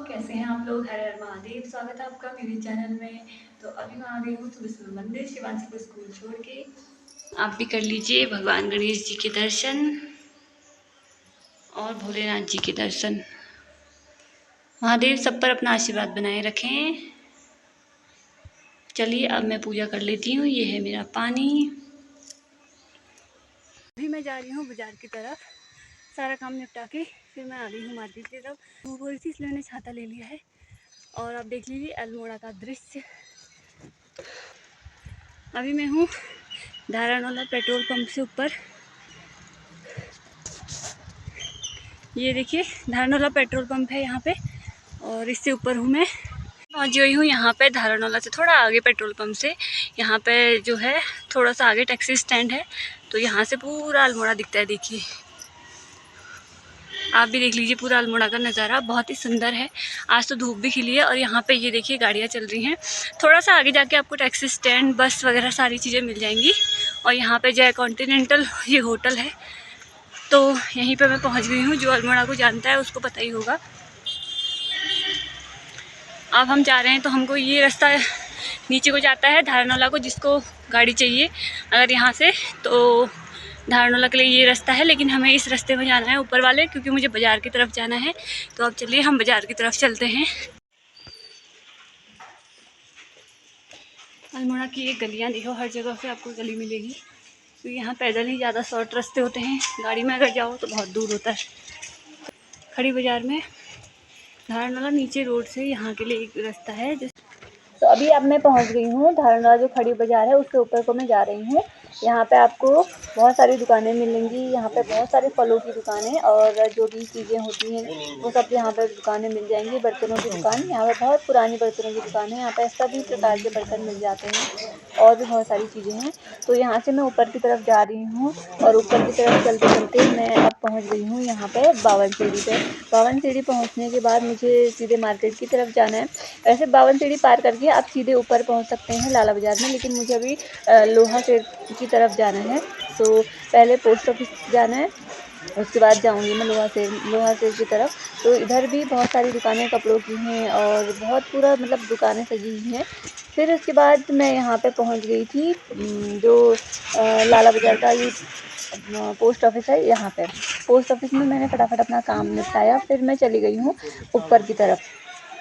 कैसे हैं आप लोग? हर हर महादेव। स्वागत है आपका मेरे चैनल में। तो अभी मैं आ गई हूँ सुबह सुबह मंदिर, शिवांशी को स्कूल छोड़ के। आप भी कर लीजिए भगवान गणेश जी के दर्शन और भोलेनाथ जी के दर्शन। महादेव सब पर अपना आशीर्वाद बनाए रखें। चलिए अब मैं पूजा कर लेती हूँ। ये है मेरा पानी। अभी मैं जा रही हूँ बाजार की तरफ, सारा काम निपटा के फिर मैं आ गई हूँ मार्केट की तरफ। धूप हो रही थी इसलिए मैंने छाता ले लिया है। और आप देख लीजिए अल्मोड़ा का दृश्य। अभी मैं हूँ धारानोला पेट्रोल पंप से ऊपर। ये देखिए धारानोला पेट्रोल पंप है यहाँ पे, और इससे ऊपर हूँ मैं। पहुँच गई हूँ यहाँ पे धारानोला से थोड़ा आगे पेट्रोल पंप से। यहाँ पे जो है थोड़ा सा आगे टैक्सी स्टैंड है, तो यहाँ से पूरा अल्मोड़ा दिखता है। देखिए आप भी देख लीजिए पूरा अल्मोड़ा का नज़ारा बहुत ही सुंदर है। आज तो धूप भी खिली है और यहाँ पे ये देखिए गाड़ियाँ चल रही हैं। थोड़ा सा आगे जाके आपको टैक्सी स्टैंड, बस वगैरह सारी चीज़ें मिल जाएंगी। और यहाँ पे जय कॉन्टिनेंटल ये होटल है, तो यहीं पे मैं पहुँच गई हूँ। जो अल्मोड़ा को जानता है उसको पता ही होगा। अब हम जा रहे हैं तो हमको ये रास्ता नीचे को जाता है धारानोला को, जिसको गाड़ी चाहिए अगर यहाँ से, तो धारानोला के लिए ये रास्ता है। लेकिन हमें इस रास्ते में जाना है ऊपर वाले, क्योंकि मुझे बाज़ार की तरफ जाना है। तो अब चलिए हम बाज़ार की तरफ चलते हैं। अल्मोड़ा की एक गलियाँ देखो, हर जगह से आपको गली मिलेगी, क्योंकि यहाँ पैदल ही ज़्यादा शॉर्ट रास्ते होते हैं। गाड़ी में अगर जाओ तो बहुत दूर होता है। खड़ी बाज़ार में धारानोला नीचे रोड से यहाँ के लिए एक रास्ता है। तो अभी अब मैं पहुंच गई हूँ धारानोला जो खड़ी बाजार है उसके ऊपर को मैं जा रही हूँ। यहाँ पे आपको बहुत सारी दुकानें मिलेंगी। यहाँ पे बहुत सारे फलों की दुकानें और जो भी चीज़ें होती हैं वो सब यहाँ पे दुकानें मिल जाएंगी। बर्तनों की दुकान, यहाँ पे बहुत पुरानी बर्तनों की दुकान है। यहाँ पे सभी प्रकार के बर्तन मिल जाते हैं और भी बहुत सारी चीज़ें हैं। तो यहाँ से मैं ऊपर की तरफ जा रही हूँ और ऊपर की तरफ चलते चलते मैं अब पहुँच गई हूँ यहाँ पे बावन सीढ़ी पे। बावन सीढ़ी पहुँचने के बाद मुझे सीधे मार्केट की तरफ जाना है। वैसे बावन सीढ़ी पार करके आप सीधे ऊपर पहुंच सकते हैं लाला बाजार में, लेकिन मुझे अभी लोहा सेर की तरफ जाना है। तो पहले पोस्ट ऑफिस जाना है, उसके बाद जाऊंगी मैं लोहा सेर की तरफ। तो इधर भी बहुत सारी दुकानें कपड़ों की हैं और बहुत पूरा मतलब दुकानें सजी हुई हैं। फिर उसके बाद मैं यहाँ पे पहुँच गई थी जो लाला बाजार का ये पोस्ट ऑफिस है। यहाँ पे पोस्ट ऑफिस में मैंने फटाफट अपना काम निपटाया। फिर मैं चली गई हूँ ऊपर की तरफ,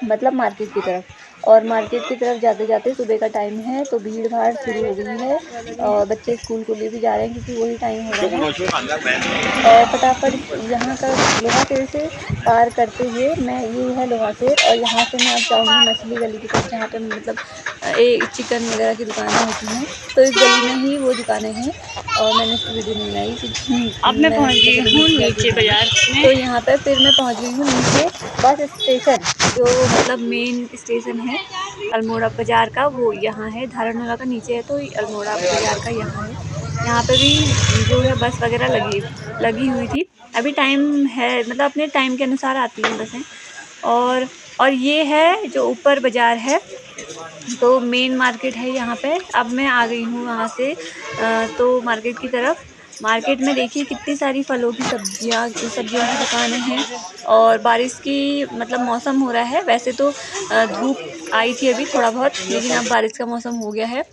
मतलब मार्केट की तरफ। और मार्केट की तरफ जाते जाते सुबह का टाइम है तो भीड़ भाड़ शुरू हो गई है और बच्चे स्कूल को लिए भी जा रहे हैं क्योंकि वही टाइम हो रहा है। और फटाफट यहाँ का लोहा सेर से पार करते हुए मैं, ये है लोहा सेर, और यहाँ से मैं अब जाऊँगी मछली गली की तरफ, जहाँ पे मतलब चिकन वगैरह की दुकानें होती हैं। तो इस गली में ही वो दुकानें हैं और मैंने इसकी वीडियो नहीं बनाई क्योंकि अब मैं पहुँच गई हूँ नीचे बाजार में। तो यहाँ पे फिर मैं पहुँच गई हूँ नीचे बस स्टेशन, जो मतलब मेन स्टेशन है अल्मोड़ा बाज़ार का, वो यहाँ है। धारानोला का नीचे है तो अल्मोड़ा बाज़ार का यहाँ है। यहाँ पे भी जो है बस वगैरह लगी हुई थी। अभी टाइम है, मतलब अपने टाइम के अनुसार आती हैं बसें। और ये है जो ऊपर बाज़ार है, तो मेन मार्केट है यहाँ पे। अब मैं आ गई हूँ वहाँ से तो मार्केट की तरफ। मार्केट में देखिए कितनी सारी फलों की सब्जियों की दुकानें हैं और बारिश की मतलब मौसम हो रहा है। वैसे तो धूप आई थी अभी थोड़ा बहुत, लेकिन अब बारिश का मौसम हो गया है।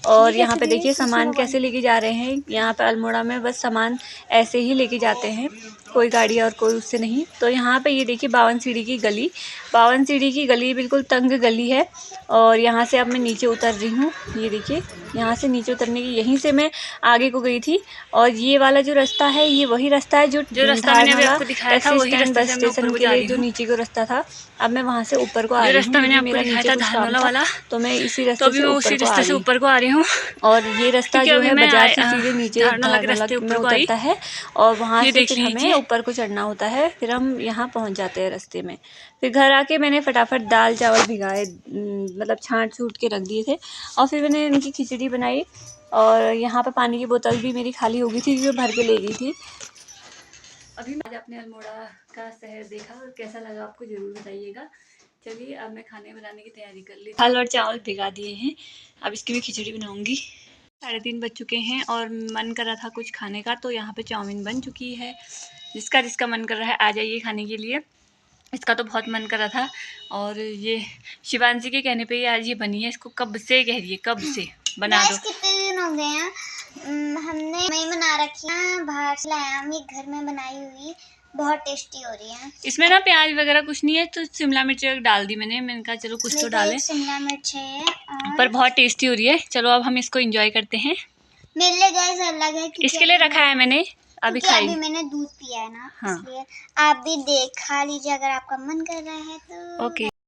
और यहाँ पे देखिए सामान कैसे लेके जा रहे हैं। यहाँ पे अल्मोड़ा में बस सामान ऐसे ही लेके जाते हैं, कोई गाड़ी और कोई उससे नहीं। तो यहाँ पे ये देखिए बावन सीढ़ी की गली बिल्कुल तंग गली है। और यहाँ से अब मैं नीचे उतर रही हूँ। ये देखिए यहाँ से नीचे उतरने की, यहीं से मैं आगे को गई थी। और ये वाला जो रास्ता है ये वही रास्ता है जो रास्ता मैंने अभी आपको दिखाया था, वही रास्ते बस स्टेशन के लिए जो नीचे को रास्ता था। अब मैं वहाँ से ऊपर को आ रही हूँ। जो रास्ता मैंने आपको दिखाया था धारानोला वाला, तो मैं इसी रास्ते से ऊपर को आ रही हूँ। और ये रास्ता जो है बाजार से सीधे नीचे धारानोला के रास्ते ऊपर उतरता है और वहाँ से फिर हमें ऊपर को चढ़ना होता है। फिर हम यहाँ पहुँच जाते हैं रास्ते में। फिर घर आके मैंने फटाफट दाल चावल भिगाए, मतलब छाँट छूट के रख दिए थे। और फिर मैंने इनकी खिचड़ी बनाई। और यहाँ पे पानी की बोतल भी मेरी खाली हो गई थी, जो भर के ले गई थी। अभी मैं आज अपने अल्मोड़ा का शहर देखा और कैसा लगा आपको ज़रूर बताइएगा। चलिए अब मैं खाने बनाने की तैयारी कर ली। दाल और चावल भिगा दिए हैं, अब इसकी भी खिचड़ी बनाऊंगी। 3:30 बज चुके हैं और मन कर रहा था कुछ खाने का, तो यहाँ पे चाउमीन बन चुकी है। जिसका मन कर रहा है आ जाइए खाने के लिए। इसका तो बहुत मन कर रहा था, और ये शिवांशी के कहने पे आज ये बनी है। इसको कब से कह रही है, कब से बना दो। कितने दिन हो गए हैं, हमने नहीं बना रखी है, बाहर से लाया हम, ये घर में बनाई हुई बहुत टेस्टी हो रही है। इसमें ना प्याज वगैरह कुछ नहीं है, तो शिमला मिर्च डाल दी मैंने कहा चलो कुछ तो डालें, शिमला मिर्च है पर बहुत टेस्टी हो रही है। चलो अब हम इसको एंजॉय करते हैं। मेरे लिए गैस अलग है, इसके लिए रखा है मैंने, अभी खाई। अभी मैंने दूध पिया है ना, हाँ। इसलिए आप भी खा लीजिए अगर आपका मन कर रहा है तो। ओके।